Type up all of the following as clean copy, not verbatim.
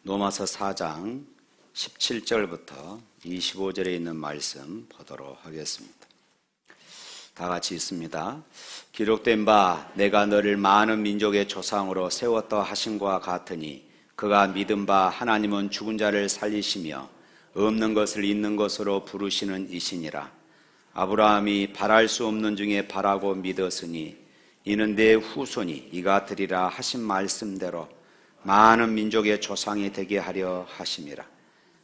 로마서 4장 17절부터 25절에 있는 말씀 보도록 하겠습니다. 다 같이 읽습니다. 기록된 바 내가 너를 많은 민족의 조상으로 세웠다 하심과 같으니 그가 믿은 바 하나님은 죽은 자를 살리시며 없는 것을 있는 것으로 부르시는 이시니라. 아브라함이 바랄 수 없는 중에 바라고 믿었으니 이는 내 후손이 이가 되리라 하신 말씀대로 많은 민족의 조상이 되게 하려 하심이라.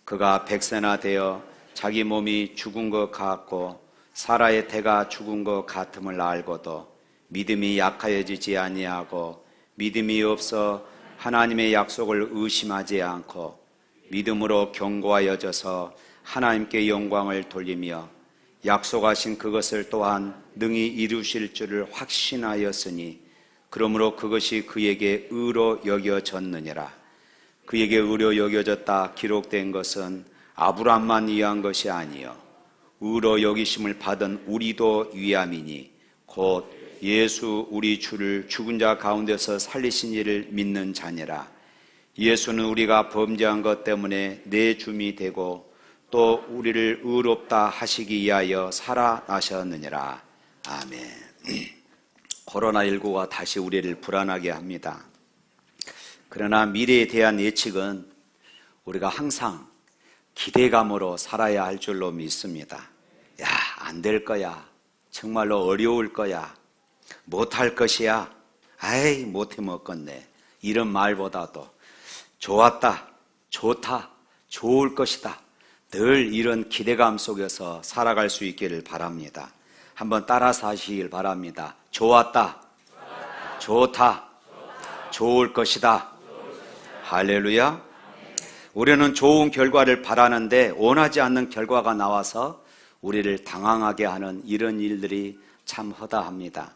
그가 100세나 되어 자기 몸이 죽은 것 같고 사라의 태가 죽은 것 같음을 알고도 믿음이 약하여지지 아니하고 믿음이 없어 하나님의 약속을 의심하지 않고 믿음으로 견고하여져서 하나님께 영광을 돌리며 약속하신 그것을 또한 능히 이루실 줄을 확신하였으니 그러므로 그것이 그에게 의로 여겨졌느니라. 그에게 의로 여겨졌다 기록된 것은 아브라함만 위한 것이 아니요 의로 여기심을 받은 우리도 위함이니 곧 예수 우리 주를 죽은 자 가운데서 살리신 이를 믿는 자니라. 예수는 우리가 범죄한 것 때문에 내 줌이 되고 또 우리를 의롭다 하시기 위하여 살아나셨느니라. 아멘. 코로나19가 다시 우리를 불안하게 합니다. 그러나 미래에 대한 예측은 우리가 항상 기대감으로 살아야 할 줄로 믿습니다. 야, 안 될 거야. 정말로 어려울 거야. 못할 것이야. 아이, 못해 먹겠네. 이런 말보다도 좋았다, 좋다, 좋을 것이다. 늘 이런 기대감 속에서 살아갈 수 있기를 바랍니다. 한번 따라서 하시길 바랍니다. 좋았다, 좋다, 좋을 것이다. 할렐루야. 우리는 좋은 결과를 바라는데 원하지 않는 결과가 나와서 우리를 당황하게 하는 이런 일들이 참 허다합니다.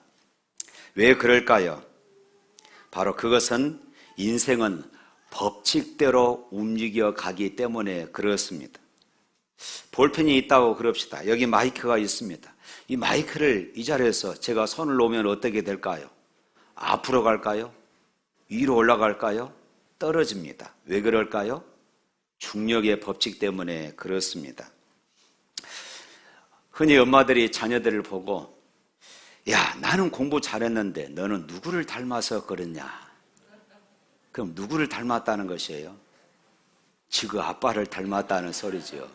왜 그럴까요? 바로 그것은 인생은 법칙대로 움직여 가기 때문에 그렇습니다. 볼펜이 있다고 그럽시다. 여기 마이크가 있습니다. 이 마이크를 이 자리에서 제가 손을 놓으면 어떻게 될까요? 앞으로 갈까요? 위로 올라갈까요? 떨어집니다. 왜 그럴까요? 중력의 법칙 때문에 그렇습니다. 흔히 엄마들이 자녀들을 보고 야, 나는 공부 잘했는데 너는 누구를 닮아서 그랬냐? 그럼 누구를 닮았다는 것이에요? 지그 아빠를 닮았다는 소리죠.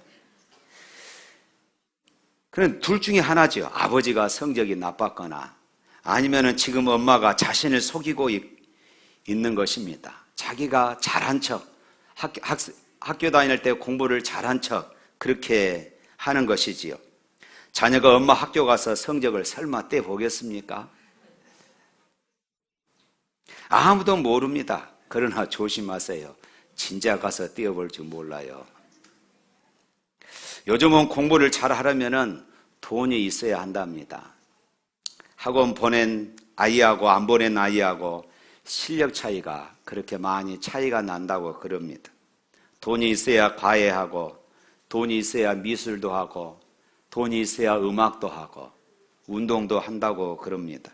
그럼 둘 중에 하나죠. 아버지가 성적이 나빴거나 아니면은 지금 엄마가 자신을 속이고 있는 것입니다. 자기가 잘한 척, 학교 다닐 때 공부를 잘한 척 그렇게 하는 것이지요. 자녀가 엄마 학교 가서 성적을 설마 떼보겠습니까? 아무도 모릅니다. 그러나 조심하세요. 진짜 가서 떼어볼 줄 몰라요. 요즘은 공부를 잘 하려면 돈이 있어야 한답니다. 학원 보낸 아이하고 안 보낸 아이하고 실력 차이가 그렇게 많이 차이가 난다고 그럽니다. 돈이 있어야 과외하고 돈이 있어야 미술도 하고 돈이 있어야 음악도 하고 운동도 한다고 그럽니다.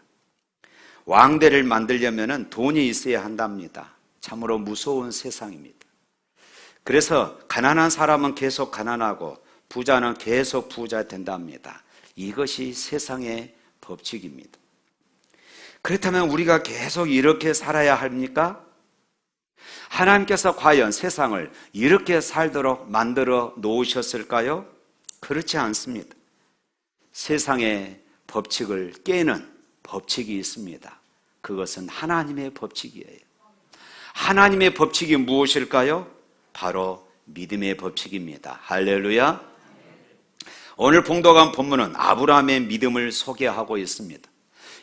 왕대를 만들려면 돈이 있어야 한답니다. 참으로 무서운 세상입니다. 그래서 가난한 사람은 계속 가난하고 부자는 계속 부자 된답니다. 이것이 세상의 법칙입니다. 그렇다면 우리가 계속 이렇게 살아야 합니까? 하나님께서 과연 세상을 이렇게 살도록 만들어 놓으셨을까요? 그렇지 않습니다. 세상의 법칙을 깨는 법칙이 있습니다. 그것은 하나님의 법칙이에요. 하나님의 법칙이 무엇일까요? 바로 믿음의 법칙입니다. 할렐루야. 오늘 봉독한 본문은 아브라함의 믿음을 소개하고 있습니다.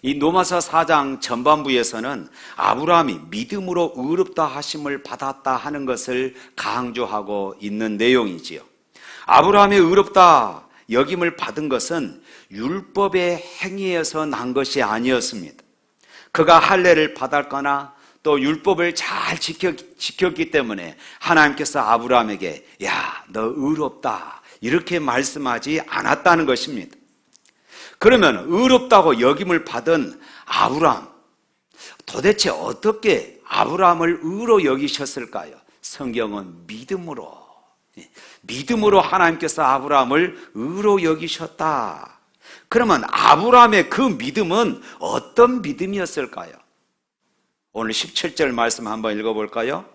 이 로마서 4장 전반부에서는 아브라함이 믿음으로 의롭다 하심을 받았다 하는 것을 강조하고 있는 내용이지요. 아브라함의 의롭다 여김을 받은 것은 율법의 행위에서 난 것이 아니었습니다. 그가 할례를 받았거나 또 율법을 잘 지켰기 때문에 하나님께서 아브라함에게 야, 너 의롭다 이렇게 말씀하지 않았다는 것입니다. 그러면 의롭다고 여김을 받은 아브라함, 도대체 어떻게 아브라함을 의로 여기셨을까요? 성경은 믿음으로 하나님께서 아브라함을 의로 여기셨다. 그러면 아브라함의 그 믿음은 어떤 믿음이었을까요? 오늘 17절 말씀 한번 읽어볼까요?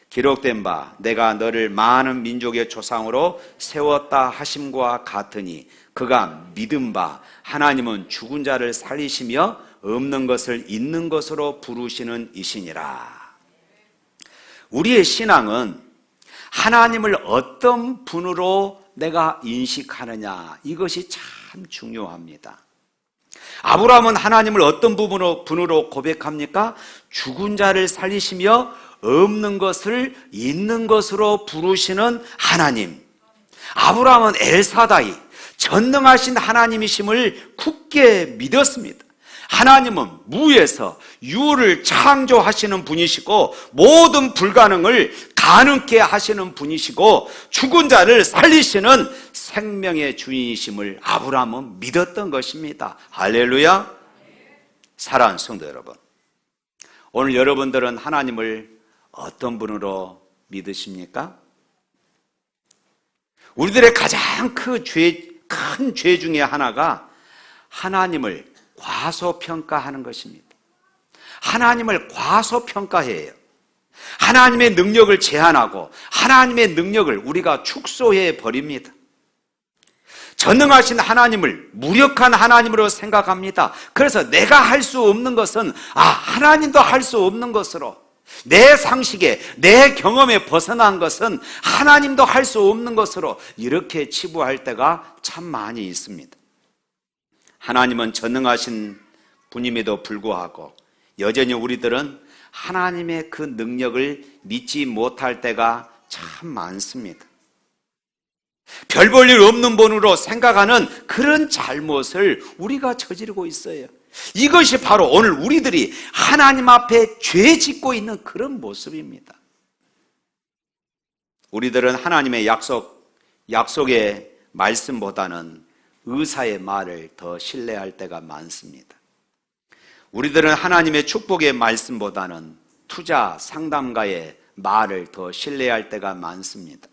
기록된 바 내가 너를 많은 민족의 조상으로 세웠다 하심과 같으니 그가 믿은 바 하나님은 죽은 자를 살리시며 없는 것을 있는 것으로 부르시는 이시니라. 우리의 신앙은 하나님을 어떤 분으로 내가 인식하느냐, 이것이 참 중요합니다. 아브라함은 하나님을 어떤 분으로 고백합니까? 죽은 자를 살리시며 없는 것을 있는 것으로 부르시는 하나님. 아브라함은 엘사다이, 전능하신 하나님이심을 굳게 믿었습니다. 하나님은 무에서 유를 창조하시는 분이시고 모든 불가능을 가능케 하시는 분이시고 죽은 자를 살리시는 생명의 주인이심을 아브라함은 믿었던 것입니다. 할렐루야. 사랑하는 성도 여러분, 오늘 여러분들은 하나님을 어떤 분으로 믿으십니까? 우리들의 가장 큰 죄 중에 하나가 하나님을 과소평가하는 것입니다. 하나님을 과소평가해요. 하나님의 능력을 제한하고 하나님의 능력을 우리가 축소해 버립니다. 전능하신 하나님을 무력한 하나님으로 생각합니다. 그래서 내가 할 수 없는 것은 하나님도 할 수 없는 것으로, 내 상식에 내 경험에 벗어난 것은 하나님도 할 수 없는 것으로 이렇게 치부할 때가 참 많이 있습니다. 하나님은 전능하신 분임에도 불구하고 여전히 우리들은 하나님의 그 능력을 믿지 못할 때가 참 많습니다. 별 볼 일 없는 분으로 생각하는 그런 잘못을 우리가 저지르고 있어요. 이것이 바로 오늘 우리들이 하나님 앞에 죄 짓고 있는 그런 모습입니다. 우리들은 하나님의 약속의 말씀보다는 의사의 말을 더 신뢰할 때가 많습니다. 우리들은 하나님의 축복의 말씀보다는 투자 상담가의 말을 더 신뢰할 때가 많습니다.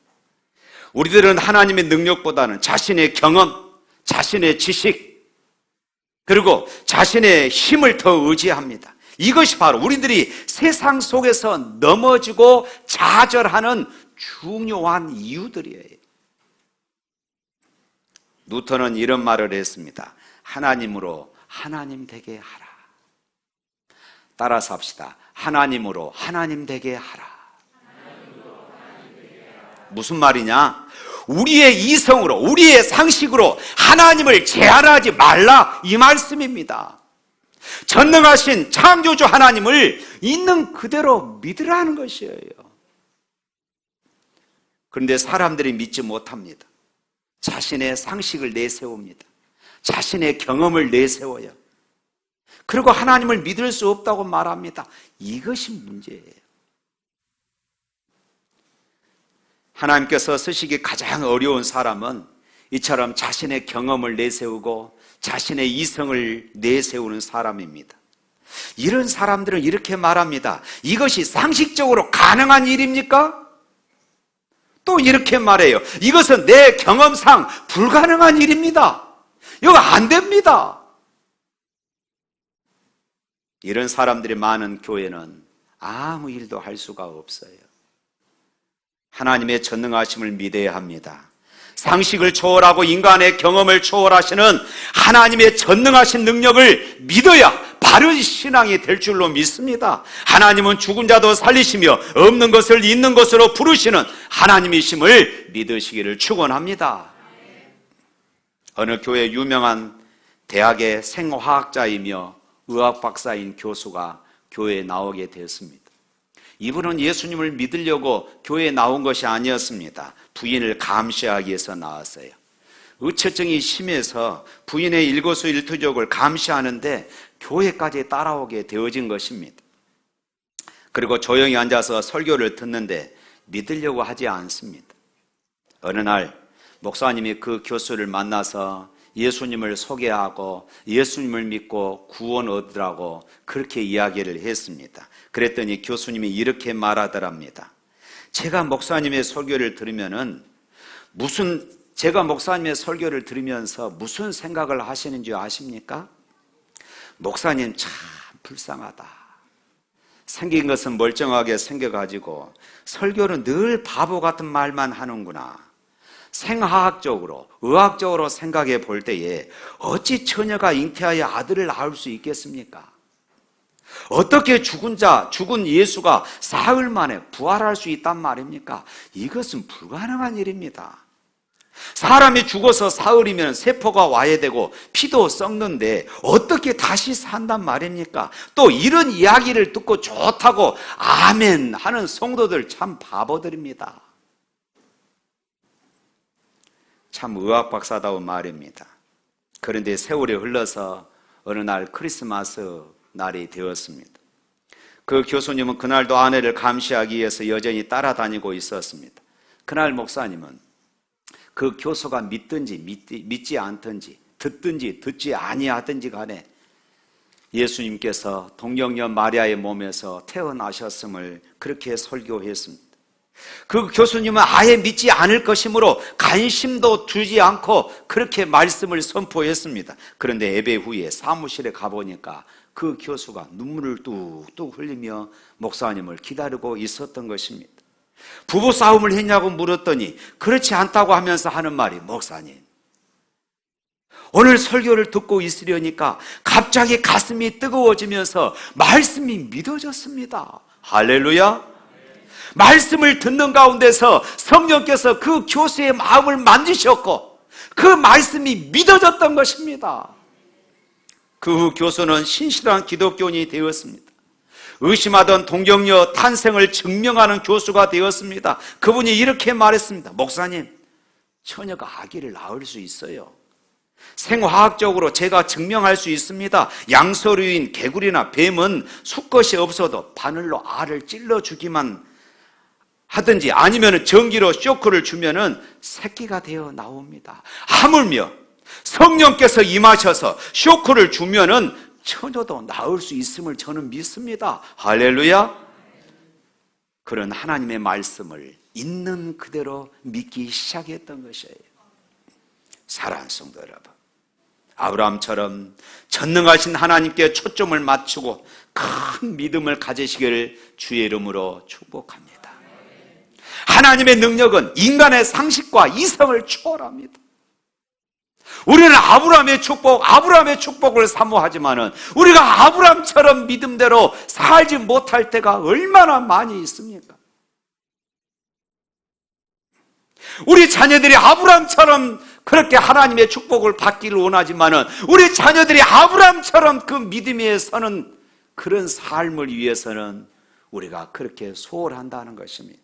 우리들은 하나님의 능력보다는 자신의 경험, 자신의 지식, 그리고 자신의 힘을 더 의지합니다. 이것이 바로 우리들이 세상 속에서 넘어지고 좌절하는 중요한 이유들이에요. 누턴은 이런 말을 했습니다. 하나님으로 하나님 되게 하라. 따라서 합시다. 하나님으로 하나님 되게 하라. 무슨 말이냐? 우리의 이성으로, 우리의 상식으로 하나님을 제한하지 말라, 이 말씀입니다. 전능하신 창조주 하나님을 있는 그대로 믿으라는 것이에요. 그런데 사람들이 믿지 못합니다. 자신의 상식을 내세웁니다. 자신의 경험을 내세워요. 그리고 하나님을 믿을 수 없다고 말합니다. 이것이 문제예요. 하나님께서 쓰시기 가장 어려운 사람은 이처럼 자신의 경험을 내세우고 자신의 이성을 내세우는 사람입니다. 이런 사람들은 이렇게 말합니다. 이것이 상식적으로 가능한 일입니까? 또 이렇게 말해요. 이것은 내 경험상 불가능한 일입니다. 이거 안 됩니다. 이런 사람들이 많은 교회는 아무 일도 할 수가 없어요. 하나님의 전능하심을 믿어야 합니다. 상식을 초월하고 인간의 경험을 초월하시는 하나님의 전능하신 능력을 믿어야 바른 신앙이 될 줄로 믿습니다. 하나님은 죽은 자도 살리시며 없는 것을 있는 것으로 부르시는 하나님이심을 믿으시기를 축원합니다. 어느 교회 유명한 대학의 생화학자이며 의학 박사인 교수가 교회에 나오게 되었습니다. 이분은 예수님을 믿으려고 교회에 나온 것이 아니었습니다. 부인을 감시하기 위해서 나왔어요. 의처증이 심해서 부인의 일거수일투족을 감시하는데 교회까지 따라오게 되어진 것입니다. 그리고 조용히 앉아서 설교를 듣는데 믿으려고 하지 않습니다. 어느 날 목사님이 그 교수를 만나서 예수님을 소개하고 예수님을 믿고 구원 얻으라고 그렇게 이야기를 했습니다. 그랬더니 교수님이 이렇게 말하더랍니다. 제가 목사님의 설교를 들으면서 무슨 생각을 하시는지 아십니까? 목사님 참 불쌍하다. 생긴 것은 멀쩡하게 생겨가지고 설교는 늘 바보 같은 말만 하는구나. 생화학적으로, 의학적으로 생각해 볼 때에 어찌 처녀가 잉태하여 아들을 낳을 수 있겠습니까? 어떻게 죽은 예수가 사흘 만에 부활할 수 있단 말입니까? 이것은 불가능한 일입니다. 사람이 죽어서 사흘이면 세포가 와야 되고 피도 썩는데 어떻게 다시 산단 말입니까? 또 이런 이야기를 듣고 좋다고 아멘 하는 성도들 참 바보들입니다. 참 의학 박사다운 말입니다. 그런데 세월이 흘러서 어느 날 크리스마스 날이 되었습니다. 그 교수님은 그날도 아내를 감시하기 위해서 여전히 따라다니고 있었습니다. 그날 목사님은 그 교수가 믿든지 믿지 않든지 듣든지 듣지 아니하든지 간에 예수님께서 동정녀 마리아의 몸에서 태어나셨음을 그렇게 설교했습니다. 그 교수님은 아예 믿지 않을 것이므로 관심도 두지 않고 그렇게 말씀을 선포했습니다. 그런데 예배 후에 사무실에 가보니까 그 교수가 눈물을 뚝뚝 흘리며 목사님을 기다리고 있었던 것입니다. 부부싸움을 했냐고 물었더니 그렇지 않다고 하면서 하는 말이, 목사님, 오늘 설교를 듣고 있으려니까 갑자기 가슴이 뜨거워지면서 말씀이 믿어졌습니다. 할렐루야. 말씀을 듣는 가운데서 성령께서 그 교수의 마음을 만지셨고 그 말씀이 믿어졌던 것입니다. 그 교수는 신실한 기독교인이 되었습니다. 의심하던 동정녀 탄생을 증명하는 교수가 되었습니다. 그분이 이렇게 말했습니다. 목사님, 처녀가 아기를 낳을 수 있어요. 생화학적으로 제가 증명할 수 있습니다. 양서류인 개구리나 뱀은 수컷이 없어도 바늘로 알을 찔러주기만 하든지 아니면 전기로 쇼크를 주면은 새끼가 되어 나옵니다. 하물며 성령께서 임하셔서 쇼크를 주면은 처녀도 낳을 수 있음을 저는 믿습니다. 할렐루야. 그런 하나님의 말씀을 있는 그대로 믿기 시작했던 것이에요. 사랑하는 성도 여러분, 아브라함처럼 전능하신 하나님께 초점을 맞추고 큰 믿음을 가지시기를 주의 이름으로 축복합니다. 하나님의 능력은 인간의 상식과 이성을 초월합니다. 우리는 아브라함의 축복을 사모하지만은 우리가 아브라함처럼 믿음대로 살지 못할 때가 얼마나 많이 있습니까? 우리 자녀들이 아브라함처럼 그렇게 하나님의 축복을 받기를 원하지만은 우리 자녀들이 아브라함처럼 그 믿음 위에 서는 그런 삶을 위해서는 우리가 그렇게 소홀한다는 것입니다.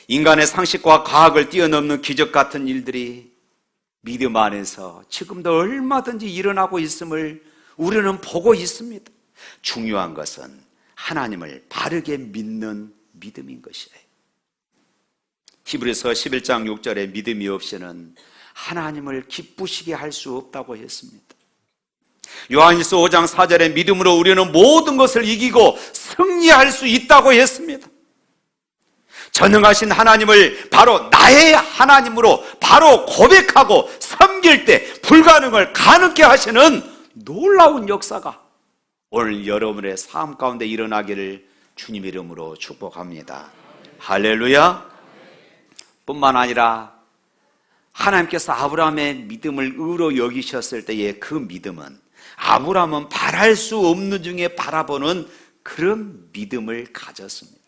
인간의 상식과 과학을 뛰어넘는 기적 같은 일들이 믿음 안에서 지금도 얼마든지 일어나고 있음을 우리는 보고 있습니다. 중요한 것은 하나님을 바르게 믿는 믿음인 것이에요. 히브리서 11장 6절에 믿음이 없이는 하나님을 기쁘시게 할 수 없다고 했습니다. 요한일서 5장 4절에 믿음으로 우리는 모든 것을 이기고 승리할 수 있다고 했습니다. 전능하신 하나님을 바로 나의 하나님으로 바로 고백하고 섬길 때 불가능을 가능케 하시는 놀라운 역사가 오늘 여러분의 삶 가운데 일어나기를 주님 이름으로 축복합니다. 할렐루야. 뿐만 아니라 하나님께서 아브라함의 믿음을 의로 여기셨을 때의 그 믿음은 아브라함은 바랄 수 없는 중에 바라보는 그런 믿음을 가졌습니다.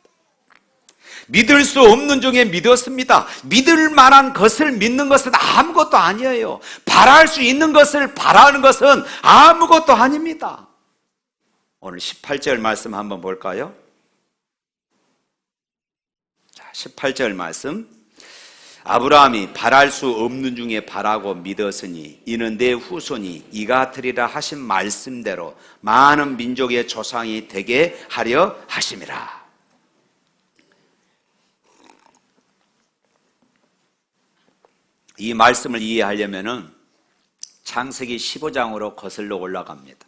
믿을 수 없는 중에 믿었습니다. 믿을 만한 것을 믿는 것은 아무것도 아니에요. 바랄 수 있는 것을 바라는 것은 아무것도 아닙니다. 오늘 18절 말씀 한번 볼까요? 자, 18절 말씀. 아브라함이 바랄 수 없는 중에 바라고 믿었으니 이는 내 후손이 이가 되리라 하신 말씀대로 많은 민족의 조상이 되게 하려 하심이라. 이 말씀을 이해하려면은 창세기 15장으로 거슬러 올라갑니다.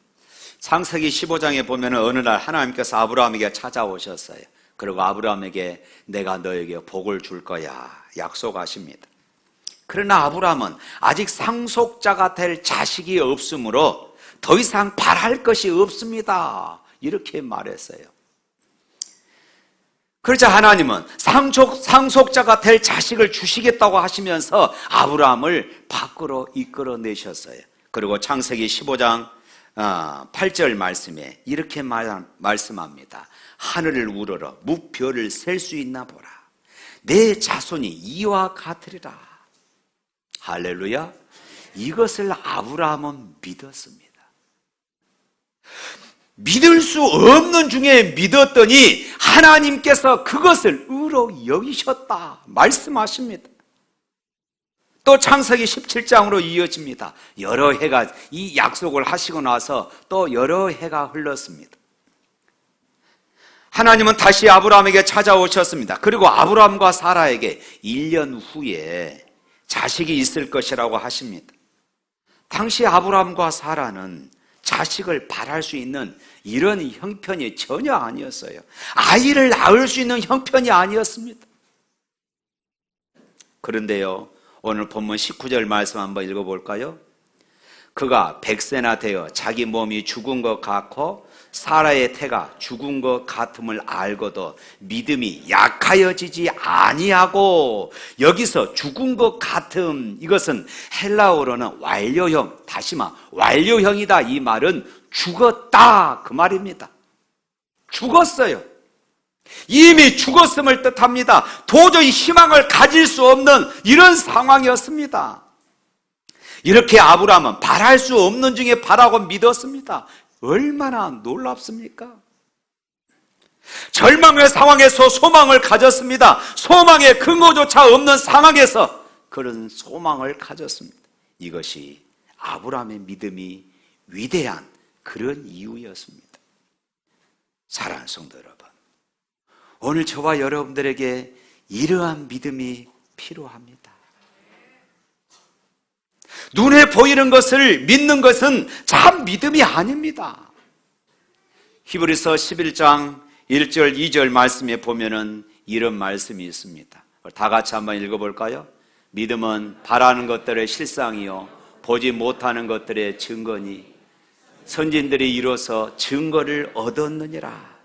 창세기 15장에 보면 어느 날 하나님께서 아브라함에게 찾아오셨어요. 그리고 아브라함에게 내가 너에게 복을 줄 거야 약속하십니다. 그러나 아브라함은 아직 상속자가 될 자식이 없으므로 더 이상 바랄 것이 없습니다. 이렇게 말했어요. 그러자 하나님은 상속자가 될 자식을 주시겠다고 하시면서 아브라함을 밖으로 이끌어내셨어요. 그리고 창세기 15장 8절 말씀에 이렇게 말씀합니다. 하늘을 우러러 무별을 셀 수 있나 보라. 내 자손이 이와 같으리라. 할렐루야. 이것을 아브라함은 믿었습니다. 믿을 수 없는 중에 믿었더니 하나님께서 그것을 의로 여기셨다 말씀하십니다. 또 창세기 17장으로 이어집니다. 여러 해가 이 약속을 하시고 나서 또 여러 해가 흘렀습니다. 하나님은 다시 아브라함에게 찾아오셨습니다. 그리고 아브라함과 사라에게 1년 후에 자식이 있을 것이라고 하십니다. 당시 아브라함과 사라는 자식을 바랄 수 있는 이런 형편이 전혀 아니었어요. 아이를 낳을 수 있는 형편이 아니었습니다. 그런데요, 오늘 본문 19절 말씀 한번 읽어볼까요? 그가 100세나 되어 자기 몸이 죽은 것 같고 사라의 태가 죽은 것 같음을 알고도 믿음이 약하여지지 아니하고, 여기서 죽은 것 같음, 이것은 헬라어로는 완료형, 다시마 완료형이다. 이 말은 죽었다 그 말입니다. 죽었어요. 이미 죽었음을 뜻합니다. 도저히 희망을 가질 수 없는 이런 상황이었습니다. 이렇게 아브라함은 바랄 수 없는 중에 바라고 믿었습니다. 얼마나 놀랍습니까? 절망의 상황에서 소망을 가졌습니다. 소망의 근거조차 없는 상황에서 그런 소망을 가졌습니다. 이것이 아브라함의 믿음이 위대한 그런 이유였습니다. 사랑하는 성도 여러분, 오늘 저와 여러분들에게 이러한 믿음이 필요합니다. 눈에 보이는 것을 믿는 것은 참 믿음이 아닙니다. 히브리서 11장 1절 2절 말씀에 보면은 이런 말씀이 있습니다. 다 같이 한번 읽어볼까요? 믿음은 바라는 것들의 실상이요 보지 못하는 것들의 증거니 선진들이 이뤄서 증거를 얻었느니라.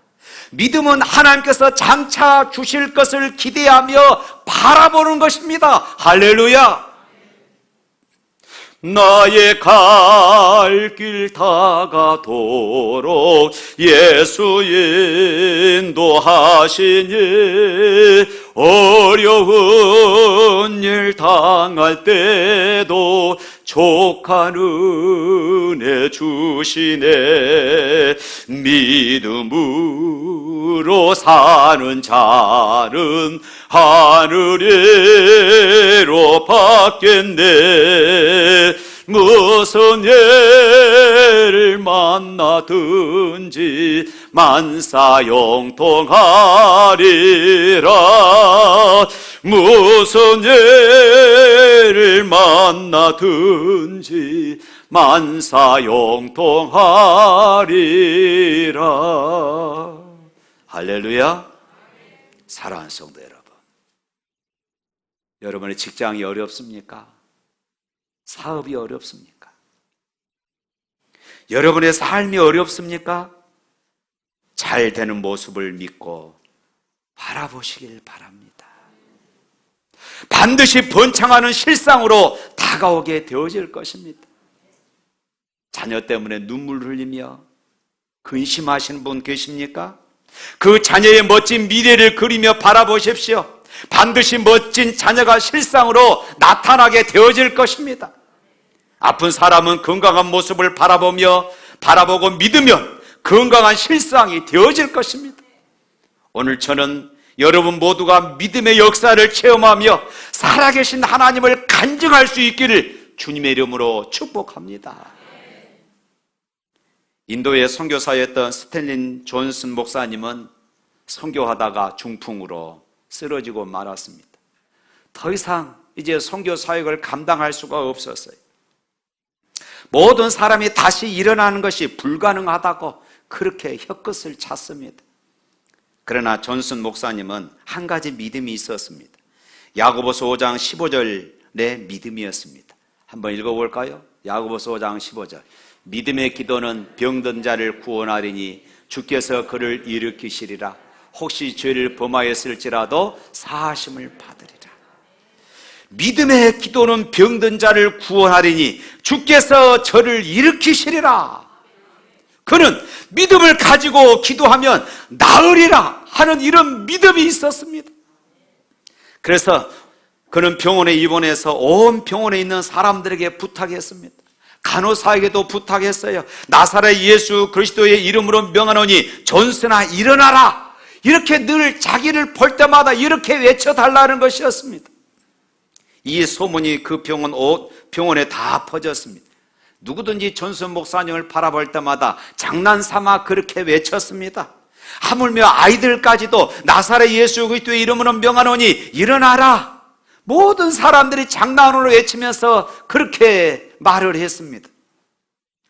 믿음은 하나님께서 장차 주실 것을 기대하며 바라보는 것입니다. 할렐루야. 나의 갈 길 다가도록 예수 인도하시니 어려운 일 당할 때도 족한 은혜 주시네. 믿음으로 사는 자는 하늘이로 받겠네. 무슨 예를 만나든지 만사형통하리라. 무슨 예를 만나든지 만사형통하리라. 할렐루야. 사랑하는 성도 여러분, 여러분의 직장이 어렵습니까? 사업이 어렵습니까? 여러분의 삶이 어렵습니까? 잘 되는 모습을 믿고 바라보시길 바랍니다. 반드시 번창하는 실상으로 다가오게 되어질 것입니다. 자녀 때문에 눈물 흘리며 근심하시는 분 계십니까? 그 자녀의 멋진 미래를 그리며 바라보십시오. 반드시 멋진 자녀가 실상으로 나타나게 되어질 것입니다. 아픈 사람은 건강한 모습을 바라보고 믿으면 건강한 실상이 되어질 것입니다. 오늘 저는 여러분 모두가 믿음의 역사를 체험하며 살아계신 하나님을 간증할 수 있기를 주님의 이름으로 축복합니다. 인도의 선교사였던 스탠리 존슨 목사님은 선교하다가 중풍으로 쓰러지고 말았습니다. 더 이상 이제 선교 사역을 감당할 수가 없었어요. 모든 사람이 다시 일어나는 것이 불가능하다고 그렇게 혀끝을 찼습니다. 그러나 존슨 목사님은 한 가지 믿음이 있었습니다. 야고보서 5장 15절의 믿음이었습니다. 한번 읽어볼까요? 야고보서 5장 15절. 믿음의 기도는 병든 자를 구원하리니 주께서 그를 일으키시리라. 혹시 죄를 범하였을지라도 사하심을 받으리라. 믿음의 기도는 병든 자를 구원하리니 주께서 저를 일으키시리라. 그는 믿음을 가지고 기도하면 나으리라 하는 이런 믿음이 있었습니다. 그래서 그는 병원에 입원해서 온 병원에 있는 사람들에게 부탁했습니다. 간호사에게도 부탁했어요. 나사렛 예수 그리스도의 이름으로 명하노니 존슨아 일어나라. 이렇게 늘 자기를 볼 때마다 이렇게 외쳐달라는 것이었습니다. 이 소문이 그 병원에 다 퍼졌습니다. 누구든지 존슨 목사님을 바라볼 때마다 장난삼아 그렇게 외쳤습니다. 하물며 아이들까지도 나사렛 예수 그리스도의 이름으로 명하노니 일어나라. 모든 사람들이 장난으로 외치면서 그렇게 말을 했습니다.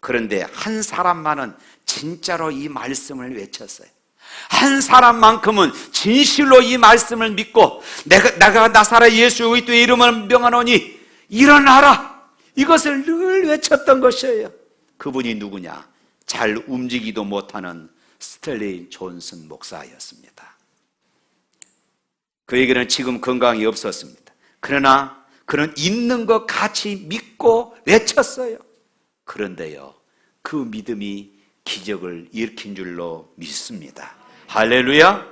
그런데 한 사람만은 진짜로 이 말씀을 외쳤어요. 한 사람만큼은 진실로 이 말씀을 믿고 내가 나사렛 예수 그리스도의 이름을 명하노니 일어나라. 이것을 늘 외쳤던 것이에요. 그분이 누구냐? 잘 움직이도 못하는 스텔리 존슨 목사였습니다. 그에게는 지금 건강이 없었습니다. 그러나 그는 있는 것 같이 믿고 외쳤어요. 그런데요, 그 믿음이 기적을 일으킨 줄로 믿습니다. 할렐루야.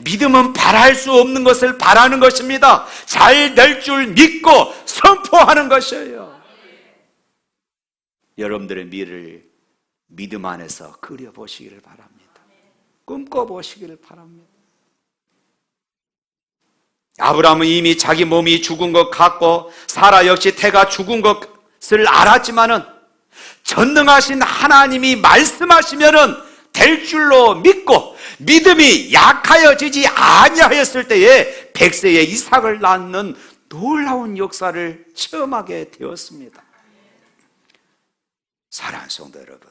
믿음은 바랄 수 없는 것을 바라는 것입니다. 잘 될 줄 믿고 선포하는 것이에요. 여러분들의 미래를 믿음 안에서 그려보시기를 바랍니다. 꿈꿔보시기를 바랍니다. 아브라함은 이미 자기 몸이 죽은 것 같고 사라 역시 태가 죽은 것을 알았지만은 전능하신 하나님이 말씀하시면은 될 줄로 믿고 믿음이 약하여지지 아니하였을 때에 100세에 이삭을 낳는 놀라운 역사를 체험하게 되었습니다. 사랑하는 성도 여러분,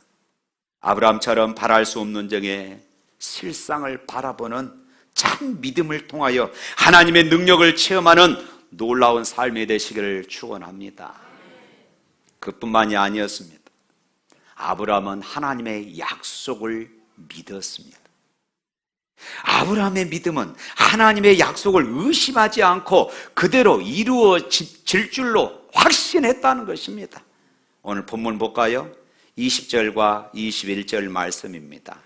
아브라함처럼 바랄 수 없는 정에 실상을 바라보는 참 믿음을 통하여 하나님의 능력을 체험하는 놀라운 삶이 되시기를 축원합니다. 그뿐만이 아니었습니다. 아브라함은 하나님의 약속을 믿었습니다. 아브라함의 믿음은 하나님의 약속을 의심하지 않고 그대로 이루어질 줄로 확신했다는 것입니다. 오늘 본문 볼까요? 20절과 21절 말씀입니다.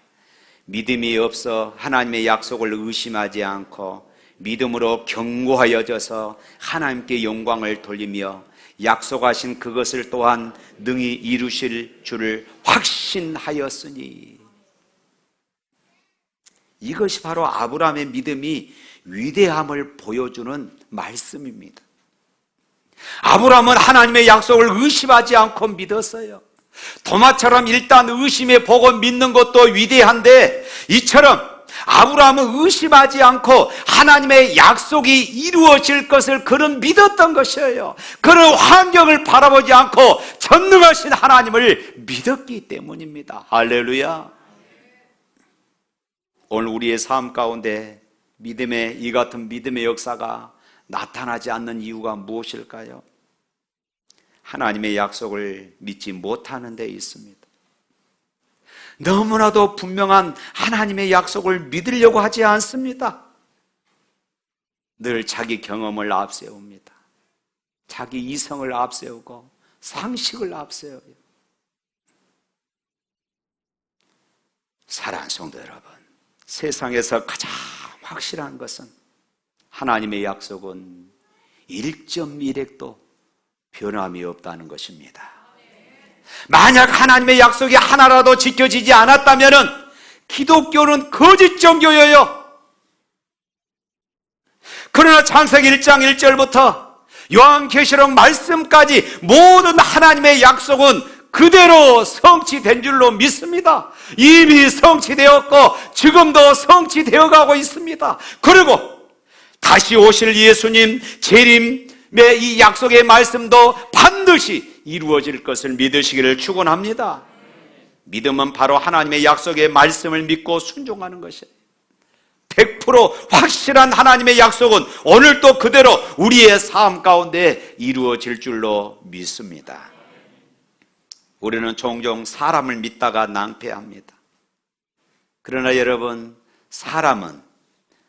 믿음이 없어 하나님의 약속을 의심하지 않고 믿음으로 견고하여져서 하나님께 영광을 돌리며 약속하신 그것을 또한 능히 이루실 줄을 확신하였으니. 이것이 바로 아브라함의 믿음이 위대함을 보여주는 말씀입니다. 아브라함은 하나님의 약속을 의심하지 않고 믿었어요. 도마처럼 일단 의심해 보고 믿는 것도 위대한데 이처럼 아브라함은 의심하지 않고 하나님의 약속이 이루어질 것을 그는 믿었던 것이에요. 그는 환경을 바라보지 않고 전능하신 하나님을 믿었기 때문입니다. 할렐루야. 오늘 우리의 삶 가운데 믿음의 이 같은 믿음의 역사가 나타나지 않는 이유가 무엇일까요? 하나님의 약속을 믿지 못하는 데 있습니다. 너무나도 분명한 하나님의 약속을 믿으려고 하지 않습니다. 늘 자기 경험을 앞세웁니다. 자기 이성을 앞세우고 상식을 앞세워요. 사랑하는 성도 여러분, 세상에서 가장 확실한 것은 하나님의 약속은 1.1획도 변함이 없다는 것입니다. 만약 하나님의 약속이 하나라도 지켜지지 않았다면 기독교는 거짓 종교예요. 그러나 창세기 1장 1절부터 요한계시록 말씀까지 모든 하나님의 약속은 그대로 성취된 줄로 믿습니다. 이미 성취되었고 지금도 성취되어 가고 있습니다. 그리고 다시 오실 예수님 재림의 이 약속의 말씀도 반드시 이루어질 것을 믿으시기를 축원합니다. 믿음은 바로 하나님의 약속의 말씀을 믿고 순종하는 것이에요. 100% 확실한 하나님의 약속은 오늘도 그대로 우리의 삶 가운데 이루어질 줄로 믿습니다. 우리는 종종 사람을 믿다가 낭패합니다. 그러나 여러분, 사람은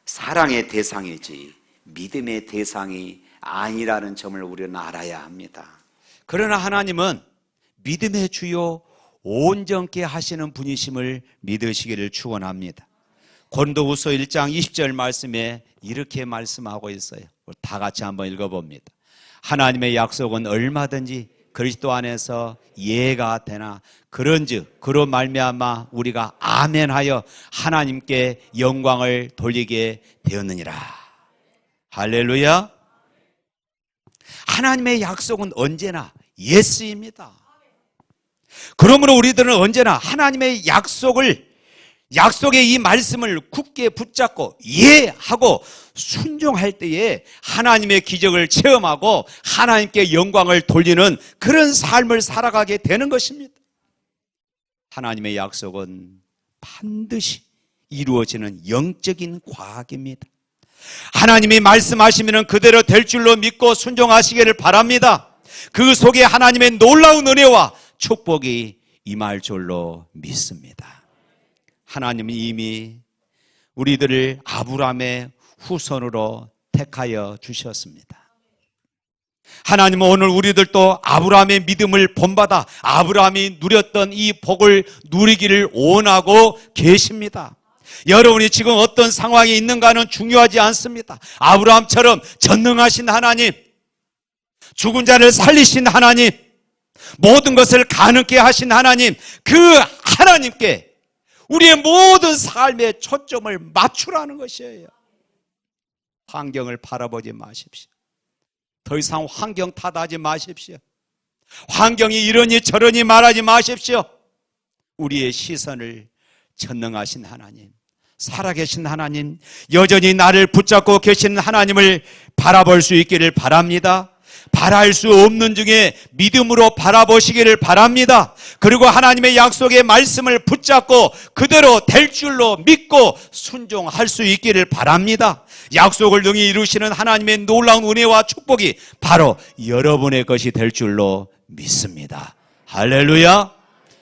사랑의 대상이지 믿음의 대상이 아니라는 점을 우리는 알아야 합니다. 그러나 하나님은 믿음의 주요 온전케 하시는 분이심을 믿으시기를 축원합니다. 고린도후서 1장 20절 말씀에 이렇게 말씀하고 있어요. 다 같이 한번 읽어봅니다. 하나님의 약속은 얼마든지 그리스도 안에서 예가 되나 그런즉 그로 말미암아 우리가 아멘하여 하나님께 영광을 돌리게 되었느니라. 할렐루야. 하나님의 약속은 언제나 예스입니다. 그러므로 우리들은 언제나 하나님의 약속의 이 말씀을 굳게 붙잡고 예하고 순종할 때에 하나님의 기적을 체험하고 하나님께 영광을 돌리는 그런 삶을 살아가게 되는 것입니다. 하나님의 약속은 반드시 이루어지는 영적인 과학입니다. 하나님이 말씀하시면 그대로 될 줄로 믿고 순종하시기를 바랍니다. 그 속에 하나님의 놀라운 은혜와 축복이 임할 줄로 믿습니다. 하나님은 이미 우리들을 아브라함의 후손으로 택하여 주셨습니다. 하나님은 오늘 우리들도 아브라함의 믿음을 본받아 아브라함이 누렸던 이 복을 누리기를 원하고 계십니다. 여러분이 지금 어떤 상황에 있는가는 중요하지 않습니다. 아브라함처럼 전능하신 하나님, 죽은 자를 살리신 하나님, 모든 것을 가능케 하신 하나님, 그 하나님께 우리의 모든 삶의 초점을 맞추라는 것이에요. 환경을 바라보지 마십시오. 더 이상 환경 탓하지 마십시오. 환경이 이러니 저러니 말하지 마십시오. 우리의 시선을 전능하신 하나님, 살아계신 하나님, 여전히 나를 붙잡고 계신 하나님을 바라볼 수 있기를 바랍니다. 바랄 수 없는 중에 믿음으로 바라보시기를 바랍니다. 그리고 하나님의 약속의 말씀을 붙잡고 그대로 될 줄로 믿고 순종할 수 있기를 바랍니다. 약속을 능히 이루시는 하나님의 놀라운 은혜와 축복이 바로 여러분의 것이 될 줄로 믿습니다. 할렐루야,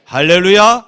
할렐루야.